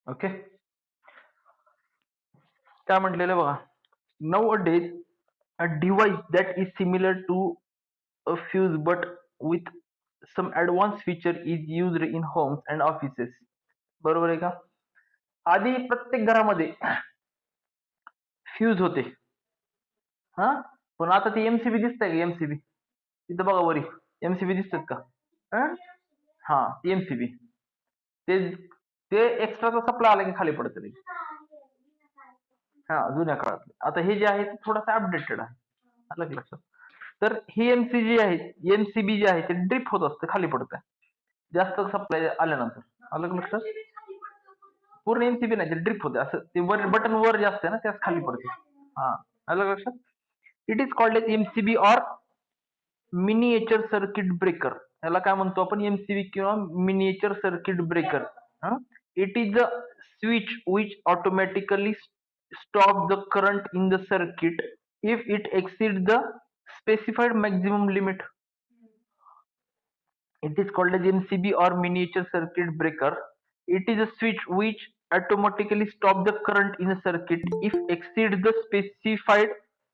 Okay. काय म्हटलेलं बघा, nowadays a device that is similar to a fuse but with some advance feature is used in homes and offices. बरोबर आहे का? आधी प्रत्येक घरामध्ये फ्यूज होते. हा, पण आता ती एमसीबी दिसतंय का? एमसीबी तिथं बघा वरी, एमसीबी दिसतात का? हा, हा, ती एमसीबी. ते ते एक्स्ट्राचा सप्लाय आला की खाली पडतं ते. हा, जुन्या काळातले. आता हे जे आहे ते थोडंसं अपडेटेड आहे. आलं का लक्षात? तर ही एमसी जी आहे, एमसीबी जे आहे ते ड्रिप होत असतं, खाली पडतं जास्त सप्लाय आल्यानंतर. आलं का लक्षात? पूर्ण एमसीबी नाही, ते ड्रिप होते असं. ते वर बटन वर जे असते ना त्याच खाली पडते. हा, आलं का लक्षात? It is called as MCB or miniature circuit breaker. याला काय म्हणतो आपण? एमसीबी किंवा miniature circuit breaker. It is a switch which automatically stop the current in the circuit if it exceeds the specified maximum limit. It is called as MCB or miniature circuit breaker. It is a switch which automatically stop the current in a circuit if exceeds the specified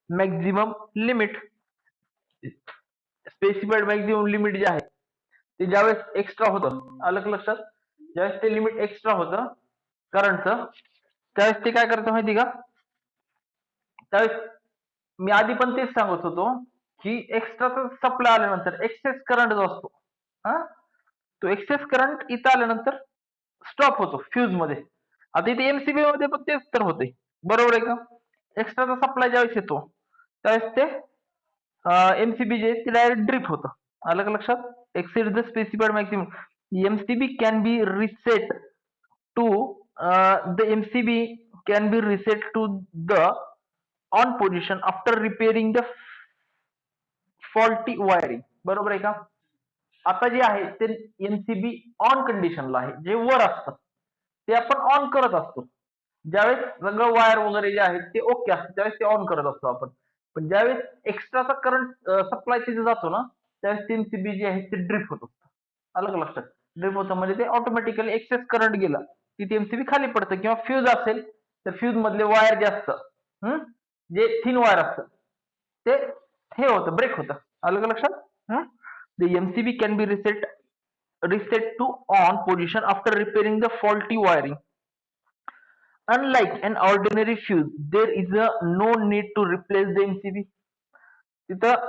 maximum limit. Specified maximum limit जे आहे ते ज्यावेळेस extra होतं, आलं का लक्षात? ज्यावेळेस ते लिमिट एक्स्ट्रा होतं करंटचं, त्यावेळेस ते काय करतं माहिती का? त्यावेळेस मी आधी पण तेच सांगत होतो की एक्स्ट्राचा सप्लाय आल्यानंतर एक्सेस करंट जो असतो, हा, तो एक्सेस करंट इथं आल्यानंतर स्टॉप होतो फ्यूज मध्ये. आता इथे एमसीबी मध्ये पण तेच तर होते. बरोबर आहे का? एक्स्ट्राचा सप्लाय ज्यावेळेस येतो त्यावेळेस ते एमसीबी जे ते डायरेक्ट ड्रिप होतं. आलं का लक्षात? Exceed the specified maximum. MCB can be reset to the MCB can be reset to the on position after repairing the faulty wiring. बरोबर आहे का? आता जे आहे ते एमसीबी ऑन कंडिशनला आहे, जे वर असतं ते आपण ऑन करत असतो. ज्यावेळेस सगळं वायर वगैरे जे आहेत ते ओके असतं त्यावेळेस ते ऑन करत असतो आपण. पण ज्यावेळेस एक्स्ट्राचा करंट सप्लाय तिथे जातो ना त्यावेळेस ते एमसीबी जे आहे ते ड्रिप होत असतं. आलं का लक्षात? ड्रिप होतं म्हणजे ते ऑटोमॅटिकली एक्सेस करंट गेला की ते एमसीबी खाली पडतं. किंवा फ्यूज असेल तर फ्यूज मधले वायर जे असतं, जे थिन वायर असतं ते हे होतं, ब्रेक होतं. आलं का लक्षात? The MCB can B reset to on position after repairing the faulty wiring. Unlike an ordinary fuse, there is no need to replace the MCB. तिथं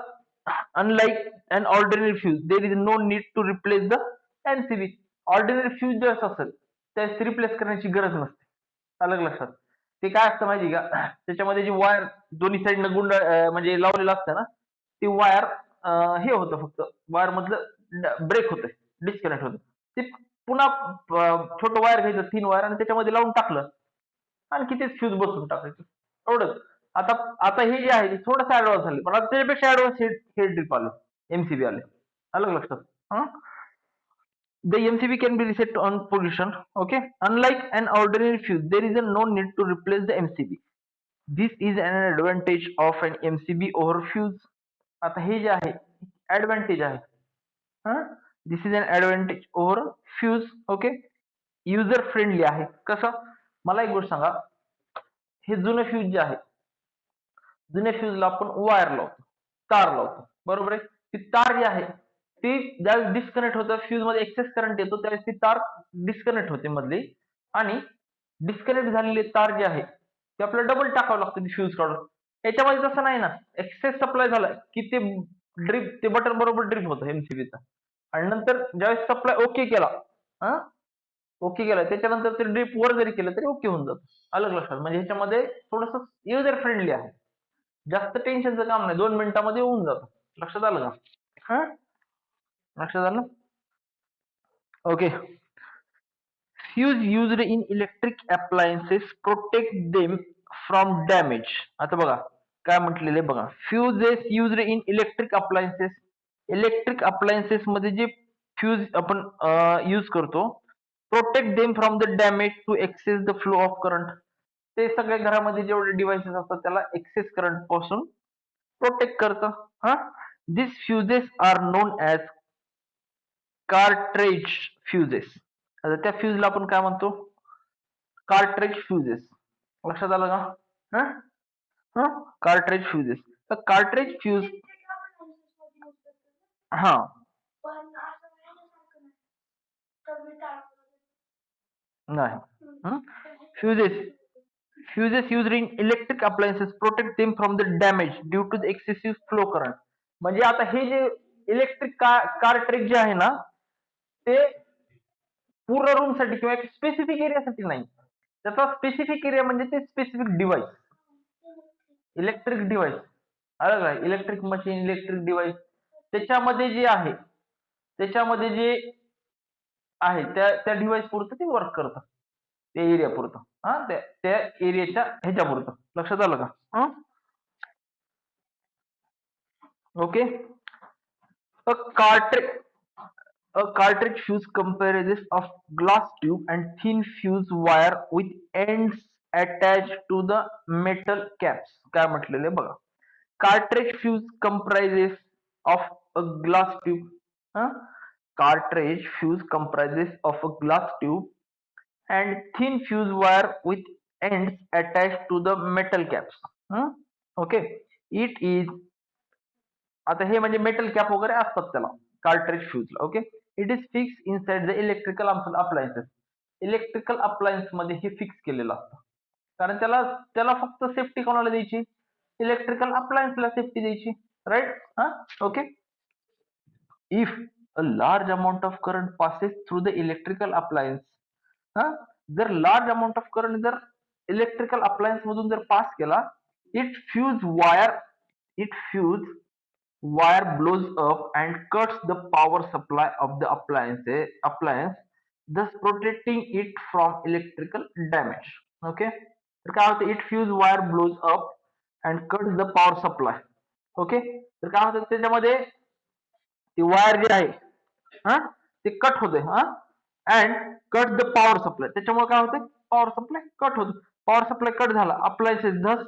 unlike an ordinary fuse, there is no need to replace the MCB. Ordinary fuse जे असेल त्यास replace करण्याची गरज नसते. अलग लक्षात? ते काय असतं माहिती का? त्याच्यामध्ये जी वायर दोन्ही साईडनं गुंड म्हणजे लावलेलं असतं ना, ती वायर हे होतं, फक्त वायर मधलं ब्रेक होतं, डिस्कनेक्ट होतं. ते पुन्हा छोटं वायर घ्यायचं, थिन वायर, आणि त्याच्यामध्ये लावून टाकलं आणखी तेच फ्यूज बसून टाकायचं, एवढंच. आता आता हे जे आहे ते थोडंसं ऍडव्हान्स झाले, पण आता त्याच्यापेक्षा ऍडव्हान्स हे ड्रिप आले, एमसीबी आले. अलग लक्षात? हा, the MCB can be reset on position. Okay, unlike an ordinary fuse, there is no need to replace the MCB. This is an advantage of an MCB over fuse. आता हे जे आहे advantage आहे. हा, this is an advantage over fuse. Okay, user friendly आहे. कसं? मला एक गोष्ट सांगा, हे जुने फ्यूज जे आहे, जुन्या फ्यूजला आपण वायर लावतो, तार लावतो, बरोबर आहे? ती तार जी आहे ती ज्यावेळेस डिस्कनेक्ट होतं, फ्यूज मध्ये एक्सेस करंट येतो त्यावेळेस ती तार डिस्कनेक्ट होते मधली, आणि डिस्कनेक्ट झालेली तार जी आहे ती आपल्याला डबल टाकावं लागतं फ्यूज काढून. याच्यामध्ये तसं नाही ना, एक्सेस सप्लाय झाला की ते ड्रिप, ते बटन बरोबर ड्रिप होतं एमसीबीचा, आणि नंतर ज्यावेळेस सप्लाय ओके केला, हा, ओके केला त्याच्यानंतर ते ड्रिप वर जरी केलं तरी ओके होऊन जातं. अलग लक्षात? म्हणजे ह्याच्यामध्ये थोडस युजर फ्रेंडली आहे, जास्त टेन्शनचं काम नाही, 2 मिनिटांमध्ये होऊन जातं. लक्षात आलं का? हा, लक्षात आलं? Okay. Fuse used in electric appliances protect them from damage. आता बघा काय म्हटलेलं आहे बघा, fuses used in electric appliances. Electric appliances मध्ये जे फ्यूज आपण यूज करतो, protect them from the damage to excess the flow of current. ते सगळ्या घरामध्ये जेवढे डिव्हाइसेस असतात त्याला एक्सेस करंट पासून प्रोटेक्ट करतं. हा, this fuses are known as cartridge fuses. आता त्या फ्यूजला आपण काय म्हणतो? Cartridge fuses. लक्षात आलं का? हं? हं? Cartridge fuses. तर कार्ट्रेज फ्यूज हा नाही. फ्युजेस fuses used in electric appliances protect them from the damage due to the excessive flow current. म्हणजे आता हे जे इलेक्ट्रिक कार्ट्रेज जे आहे ना ते पूर्ण रूम साठी किंवा एक स्पेसिफिक एरियासाठी नाही. त्याचा स्पेसिफिक एरिया म्हणजे ते स्पेसिफिक डिव्हाइस, इलेक्ट्रिक डिव्हाइस आलं का? इलेक्ट्रिक मशीन, इलेक्ट्रिक डिव्हाइस त्याच्यामध्ये जे आहे, त्याच्यामध्ये जे आहे त्या त्या डिव्हाइस पुरतं ते वर्क करतं, त्या एरिया पुरतं. हा त्या त्या एरियाच्या ह्याच्या पुरतं. लक्षात आलं का? Okay. A cartridge a cartridge fuse comprises of glass tube and thin fuse wire with ends attached to the metal caps. काय म्हटलेलं आहे बघा. Cartridge fuse comprises of a glass tube. huh? Cartridge fuse comprises of a glass tube and thin fuse wire with ends attached to the metal caps. Okay. It is आता हे म्हणजे metal cap वगैरे असतात त्याला cartridge फ्यूजला. Okay. It is fix inside the electrical appliances. Electrical appliance मध्ये हे fix केलेलं असतं, कारण त्याला त्याला फक्त सेफ्टी कोणाला द्यायची? इलेक्ट्रिकल अप्लायन्सला सेफ्टी द्यायची. राईट. हा. Okay. If a large amount of current passes through the electrical appliance, हा, जर लार्ज अमाऊंट ऑफ करंट जर इलेक्ट्रिकल अप्लायन्स मधून जर पास केला, it fuse wire it fuse wire blows up and cuts the power supply of the appliance, thus protecting it from electrical damage. Okay. तर काय होतं? It fuse wire blows up and cuts the power supply. Okay. तर काय होतं त्याच्यामध्ये ती wire जी आहे हा ते कट होते हा and cut the power supply. त्याच्यामुळे काय होतं? पॉवर सप्लाय कट होतो. पॉवर सप्लाय कट झाला, appliances Dhas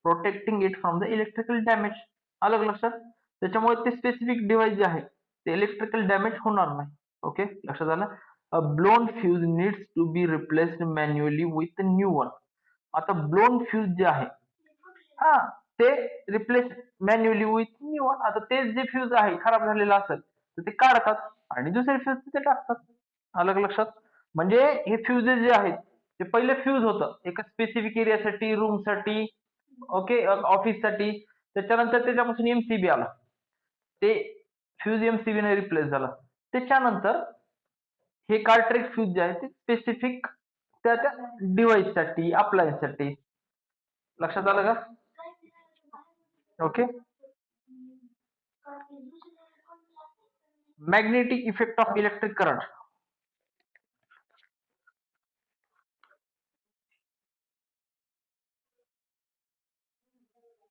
protecting it from the electrical damage. अलग लक्षात. त्याच्यामुळे ते स्पेसिफिक डिव्हाइस जे आहे ते इलेक्ट्रिकल डॅमेज होणार नाही. ओके. लक्षात आलं. A blown fuse needs to be replaced manually with new one. आता ब्लोन फ्यूज जे आहे हा ते replace manually with new one. आता तेच जे फ्यूज आहे खराब झालेलं असेल तर ते काढतात आणि दुसरे फ्यूज तिथे टाकतात. अलग लक्षात. म्हणजे हे फ्युजेस जे आहेत ते पहिले फ्यूज होतं एका स्पेसिफिक एरियासाठी, रूमसाठी, ओके, ऑफिससाठी. त्याच्यानंतर त्याच्यापासून एमसीबी आला, ते फ्यूज एमसीबी ने रिप्लेस झाला. त्याच्यानंतर हे कार्ट्रेज फ्यूज जे आहे ते स्पेसिफिक त्या त्या डिव्हाइससाठी, अप्लायन्ससाठी. लक्षात आलं का? Okay. Magnetic effect of electric current.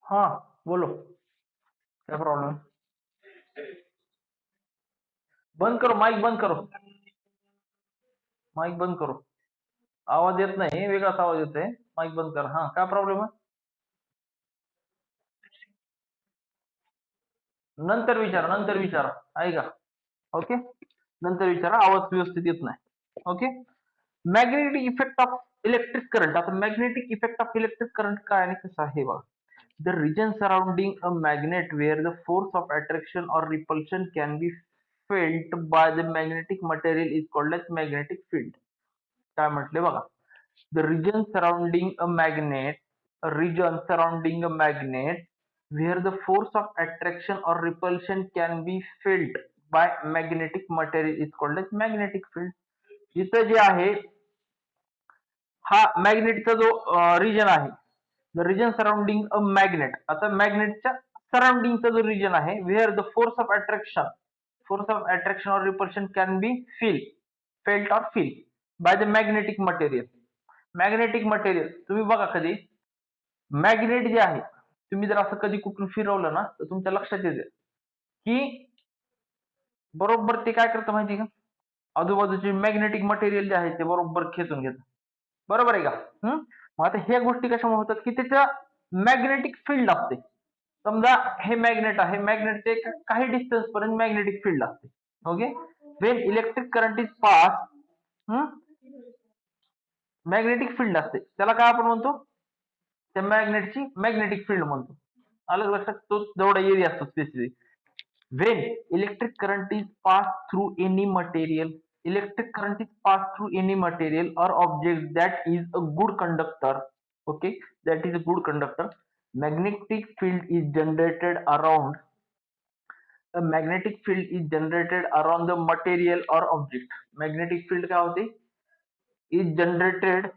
हाँ बोलो, क्या प्रॉब्लम? बंद करो, माइक बंद करो, माइक बंद करो. आवाज येत नाही, वेगळाच आवाज येतोय. माइक बंद कर. हा, काय प्रॉब्लेम आहे? नंतर विचारा, नंतर विचारा. ऐका. ओके. नंतर विचारा, आवाज व्यवस्थित येत नाही. Okay. Magnetic effect of electric current. आता magnetic effect of electric current काय आणि कसं आहे बघा. The region surrounding a magnet where the force of attraction or repulsion can be felt by the magnetic material is called as magnetic field. काय म्हटले बघा. The region surrounding a magnet, region surrounding a magnet where the force of attraction or repulsion can be felt by magnetic material is called as magnetic field. इथं जे आहे हा मॅग्नेटचा जो region आहे, the region surrounding a magnet. आता मॅग्नेटच्या सराउंडिंगचा जो रिजन आहे where the force of attraction or repulsion can be felt or feel by the magnetic material. Magnetic material तुम्ही बघा, कधी मॅग्नेट जे आहे तुम्ही जर असं कधी कुठून फिरवलं ना तर तुमच्या लक्षात येते की बरोबर ते काय करतं माहिती का? आजूबाजूचे मॅग्नेटिक मटेरियल जे आहे ते बरोबर खेचून घेतं. बरोबर आहे का? मग आता ह्या गोष्टी कशामुळे होतात की त्याच्या मॅग्नेटिक फील्ड असते. समजा हे मॅग्नेट आहे, मॅग्नेटचे काही डिस्टन्स पर्यंत मॅग्नेटिक फील्ड असते. Okay. Wien electric current is pass magnetic field असते त्याला काय आपण म्हणतो, त्या मॅग्नेटची मॅग्नेटिक फील्ड म्हणतो. आलं लक्षात, तो जेवढा एरिया असतो specific. When electric current is passed through any material, electric current is passed through any material or object that is a good conductor. Okay, that is a good conductor. Magnetic field is generated around. A magnetic field is generated around the material or object. Magnetic field काय होते? Is generated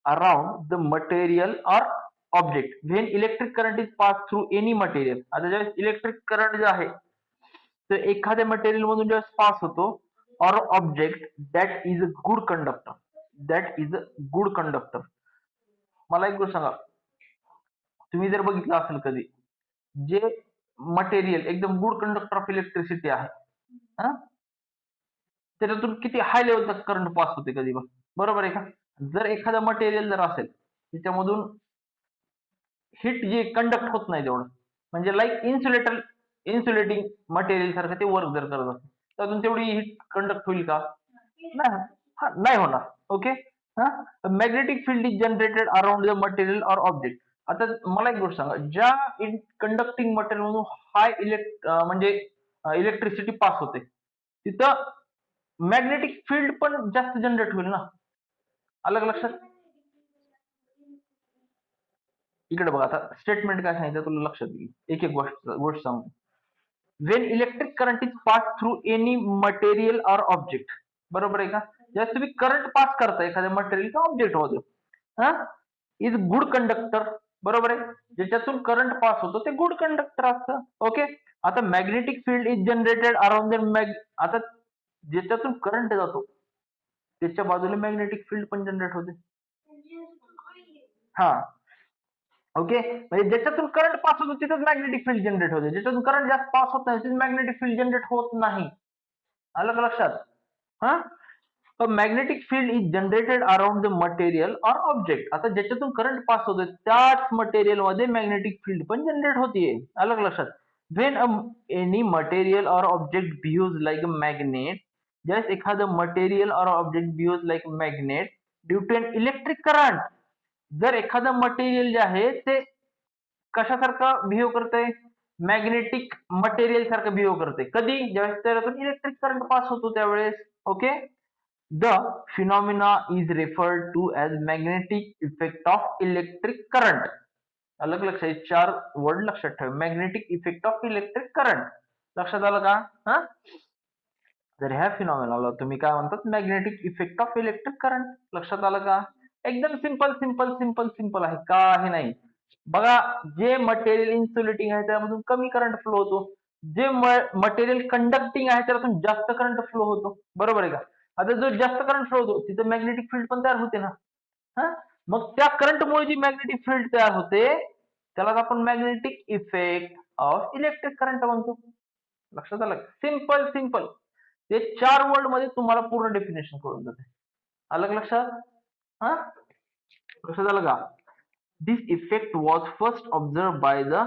around the material or object when electric current is passed through any material. आता ज्यावेळेस electric current जे आहे तर एखाद्या material मधून ज्यावेळेस पास होतो और object that is a good conductor, that is a good conductor. मला एक गोष्ट सांगा, तुम्ही जर बघितलं असेल कधी जे मटेरियल एकदम गुड कंडक्टर ऑफ इलेक्ट्रिसिटी आहे, हा, त्याच्यातून किती हाय लेवलचा करंट पास होते कधी बरोबर आहे का. जर एखादं मटेरियल जर असेल त्याच्यामधून हिट जे कंडक्ट होत नाही तेवढं, म्हणजे लाईक इन्सुलेटिंग मटेरियल सारखं ते वर्क जर करत असेल त्यातून तेवढी हिट कंडक्ट होईल का, नाही होणार. Okay, magnetic field is generated around the material or object. आता मला एक गोष्ट सांगा, ज्या कंडक्टिंग मटेरियल मधून हाय म्हणजे इलेक्ट्रिसिटी पास होते तिथं मॅग्नेटिक फील्ड पण जास्त जनरेट होईल ना. अलग लक्षात. इकडे बघा, आता स्टेटमेंट काय सांगितलं तुला लक्षात येईल, एक एक गोष्ट सांगू. Wien electric current is pass through any material or object, बरोबर आहे का. ज्यावेळेस तुम्ही करंट पास करता एखाद्या मटेरियल किंवा ऑब्जेक्ट होतो, इज गुड कंडक्टर, बरोबर आहे. ज्याच्यातून करंट पास होतो ते गुड कंडक्टर असतं. ओके, आता magnetic field is generated around the आता ज्याच्यातून करंट जातो त्याच्या बाजूला मॅग्नेटिक फील्ड पण जनरेट होते. हा, ओके, म्हणजे ज्याच्यातून करंट पास होतो तिथेच मॅग्नेटिक फील्ड जनरेट होते, ज्याच्यातून करंट जास्त पास होत नाही तिथे मॅग्नेटिक फील्ड जनरेट होत नाही. आलं का लक्षात. हा, magnetic field is generated around the material or object. आता ज्याच्यातून करंट पास होतोय त्याच मटेरियल मध्ये मॅग्नेटिक फील्ड पण जनरेट होतीये. आलं का लक्षात. When any material or object behaves like a magnet, ज्यावेळेस एखादं material or object behaves like magnet due to an electric current. जर एखादं मटेरियल जे आहे ते कशासारखं बिहेव करतंय, मॅग्नेटिक मटेरियल सारखं बिहेव करते. कधी, ज्यावेळेस त्यातून इलेक्ट्रिक करंट पास होतो त्यावेळेस. Okay, the phenomena is referred to as magnetic effect of electric current. अलग लक्षात, चार वर्ड लक्षात ठेवा. Magnetic effect of electric current, लक्षात आलं का. हा, तर ह्या फिनॉमिनाला तुम्ही काय म्हणतात, magnetic effect of electric current. लक्षात आलं का. एकदम सिंपल सिंपल सिंपल सिंपल आहे, काही नाही. बघा, जे मटेरियल इन्सुलेटिंग आहे त्यामधून कमी करंट फ्लो होतो, जे मटेरियल कंडक्टिंग आहे त्यातून जास्त करंट फ्लो होतो, बरोबर आहे का. आता जो जास्त करंट फ्लो होतो तिथे मॅग्नेटिक फील्ड पण तयार होते ना. मग त्या करंटमुळे जी मॅग्नेटिक फील्ड तयार होते त्याला आपण magnetic effect of electric current म्हणतो. लक्षात आलं. सिंपल सिंपल, ते चार वर्ड मध्ये तुम्हाला पूर्ण डेफिनेशन करून जाते. अलग लक्षात. हा, लक्षात आलं का. This effect was first observe by the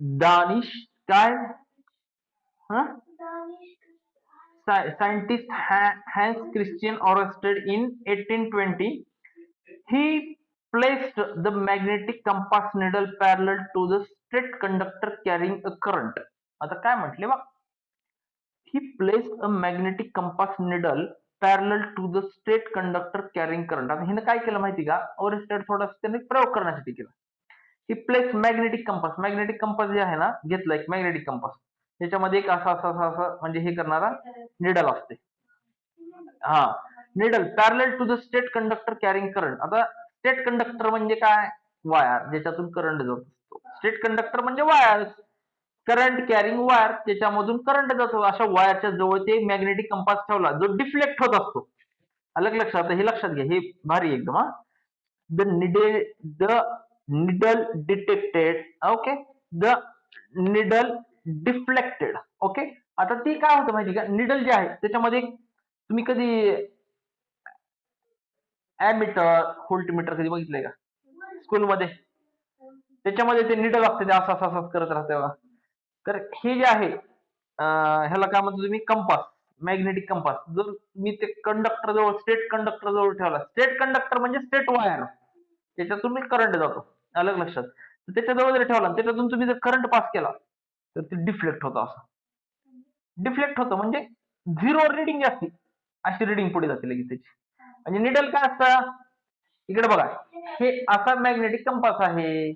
Danish काय scientist Hans Christian Ørsted in 1820. He placed the magnetic compass needle parallel to the straight conductor carrying a current. आता काय म्हटले बघ, he placed a magnetic compass needle parallel to the straight conductor carrying current. आता हिने काय केलं माहिती का, ओरस्टेड थोडासा त्याने प्रयोग करण्यासाठी केला. He place magnetic compass, magnetic compass जे आहे ना, घेतला एक मॅग्नेटिक कंपास, त्याच्यामध्ये एक असा असा असा म्हणजे हे करणारा निडल असते. हा, needle parallel to the straight conductor carrying current. आता स्टेट कंडक्टर म्हणजे काय, वायर ज्याच्यातून करंट जातो. स्टेट कंडक्टर म्हणजे वायर, करंट कॅरिंग वायर, त्याच्यामधून करंट जातो. अशा वायरच्या जवळ ते मॅग्नेटिक कंपास ठेवला जो डिफ्लेक्ट होत असतो. अलग लक्षात, हे लक्षात घ्या, हे भारी एकदम. हा, the needle detected, okay, the needle deflected. Okay, आता ती काय होतं माहिती का, निडल जे आहे त्याच्यामध्ये तुम्ही कधी ॲमीटर व्होल्टमीटर कधी बघितलंय का स्कूलमध्ये, त्याच्यामध्ये ते निडल असते, ते असं असं करत राहते. तर हे जे आहे ह्याला काय म्हणतो तुम्ही, कंपास. मॅग्नेटिक कंपास जर मी ते कंडक्टर जवळ स्टेट कंडक्टर जवळ ठेवला, स्टेट कंडक्टर म्हणजे स्टेट वायर, त्याच्यातून मी करंट जातो, अलग लक्षात. त्याच्याजवळ जर ठेवला त्याच्यातून तुम्ही जर करंट पास केला तर ते डिफ्लेक्ट होतं, असं डिफ्लेक्ट होतं म्हणजे झिरो रिडिंग असते, अशी रिडिंग पुढे जाते लगेच त्याची. म्हणजे निडल काय असतं, इकडे बघा, हे असा मॅग्नेटिक कंपास आहे.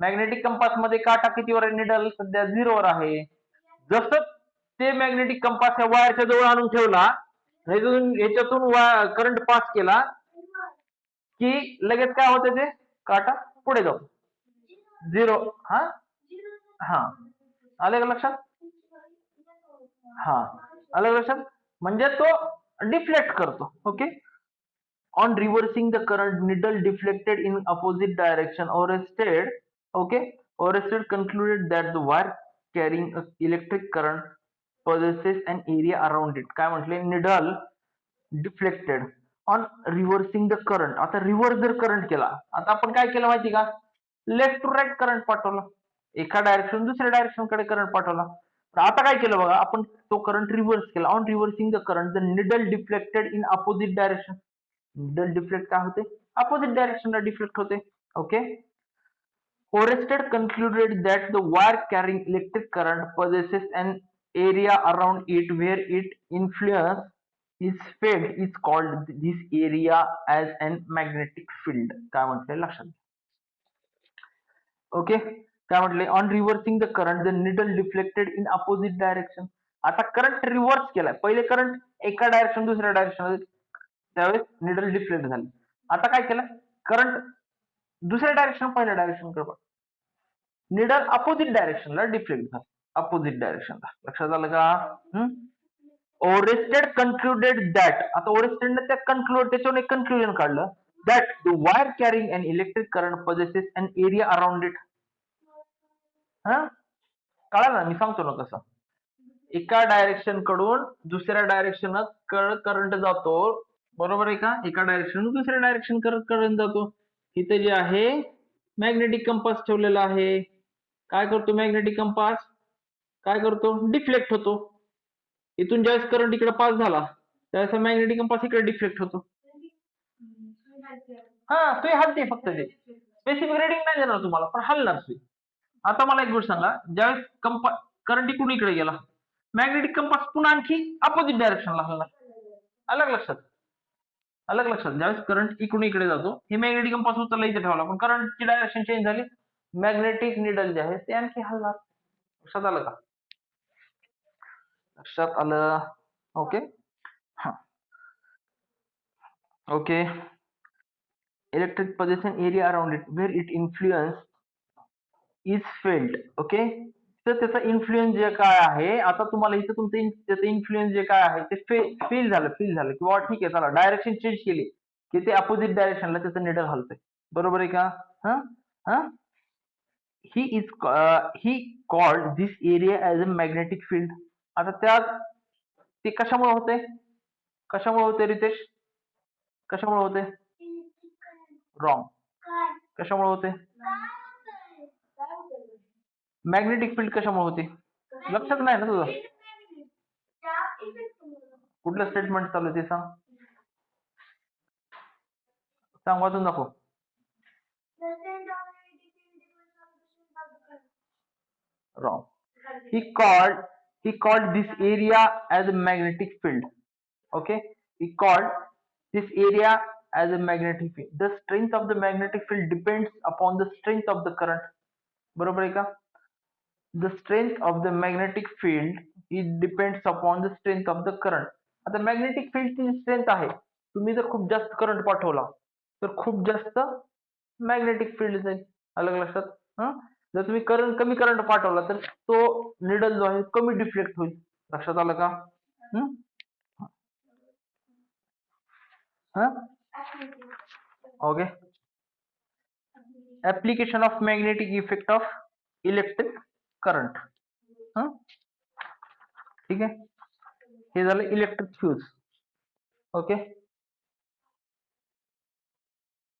मॅग्नेटिक कंपास मध्ये काटा कितीवर आहे, निडल सध्या 0वर आहे. जसं ते मॅग्नेटिक कंपास या वायरच्या जवळ आणून ठेवला, ह्याच्यातून करंट पास केला की लगेच काय होतं, ते काटा पुढे जातो, 0. हा हा आलं का लक्षात? हा आलं लक्षात, म्हणजे तो डिफ्लेक्ट करतो. Okay. On reversing the current, needle deflected in opposite direction. Oersted concluded that the wire carrying a electric current possesses an area around it. काय म्हटले, needle deflected on reversing the current. आता reverse जर current केला, आता आपण काय केलं माहिती का, लेफ्ट टू राईट करंट पाठवला, एका डायरेक्शन दुसऱ्या डायरेक्शन कडे करंट पाठवला. तर आता काय केलं बघा, आपण तो करंट रिव्हर्स केला. On reversing the current, the needle deflected in opposite direction. Needle deflect काय होते, अपोजिट डायरेक्शनला डिफ्लेक्ट होते. Okay. Oersted concluded that the wire carrying electric current possesses an area around it where its influence is felt is called this area as an magnetic field. काय म्हटले लक्षात. Okay. काय म्हटले, on reversing the current the needle deflected in opposite direction. आता current reverse केलाय, पहिले current एका direction दुसऱ्या डायरेक्शन, त्यावेळेस निडल डिफ्लेक्ट झाली. आता काय केलं, करंट दुसऱ्या डायरेक्शन पहिल्या डायरेक्शन कडे, निडल अपोजिट डायरेक्शनला डिफ्लेक्ट झालं, अपोजिट डायरेक्शनला. लक्षात आलं का? ओरेस्टेड कन्क्लुडेड दॅट, आता ओरेस्टेडने त्या त्याच्यावर एक कन्क्लुजन काढलं, that the wire carrying an electric current possesses an area around it. हा कळलं ना, मी सांगतो ना कसं. एका डायरेक्शन कडून दुसऱ्या डायरेक्शनात करंट जातो, बरोबर आहे का, एका डायरेक्शन दुसऱ्या डायरेक्शन करंट जातो. इथे जे आहे मॅग्नेटिक कंपास ठेवलेला आहे, काय करतो मॅग्नेटिक कंपास, काय करतो, डिफ्लेक्ट होतो. इथून ज्यावेळेस करंट इकडे पास झाला त्यावेळेस मॅग्नेटिक कंपास इकडे डिफ्लेक्ट होतो. हा सुई हलते, फक्त ते स्पेसिफिक रेडिंग नाही देणार तुम्हाला, पण हलणार सुई. आता मला एक गोष्ट सांगा, ज्यावेळेस करंट इकडून इकडे गेला, मॅग्नेटिक कंपास पुन्हा आणखी अपोजिट डायरेक्शनला हलणार. अलग लक्षात, अलग लक्षात. ज्यावेळेस करंट इकडून इकडे जातो, हे मॅग्नेटिक कंपास उचलला इथे ठेवला, पण करंटची डायरेक्शन चेंज झाली, मॅग्नेटिक निडल जे आहे ते आणखी हलणार. लक्षात आलं का? लक्षात आलं. ओके. हा okay. Electric position area around it where it influence is felt. Okay. तर त्याचा इन्फ्लुएन्स जे काय आहे, आता तुम्हाला इथं तुमचं त्याचं इन्फ्लुएन्स जे काय आहे ते फील झालं किंवा ठीक आहे, चला डायरेक्शन चेंज केली की ते अपोजिट डायरेक्शनला त्याचं निडल हलतंय, बरोबर आहे का? हा हा he called this area as a magnetic field. आता त्यात ते कशामुळे होते, कशामुळे होते रितेश, कशामुळे होते, रॉंग, कशामुळे होते, मॅग्नेटिक फील्ड कशामुळे होते, लक्षात नाही ना तुझं, कुठलं स्टेटमेंट चालू आहे ते सांग, सांग वाचून दाखव. Wrong. He called this area as a magnetic field. Okay. He called this area as a magnetic field. The strength of the magnetic field depends upon the strength of the current. बरोबर आहे का? The strength of the magnetic field it depends upon the strength of the current. आता magnetic फील्डची strength आहे, तुम्ही जर खूप जास्त current पाठवला तर खूप जास्त मॅग्नेटिक फील्ड जाईल. अलग लक्षात. जर तुम्ही कमी करंट पाठवला तर तो निडल जो आहे कमी डिफ्लेक्ट होईल. लक्षात आलं का? Okay. Application of magnetic effect of electric current. ठीक आहे, हे झालं इलेक्ट्रिक फ्यूज. ओके.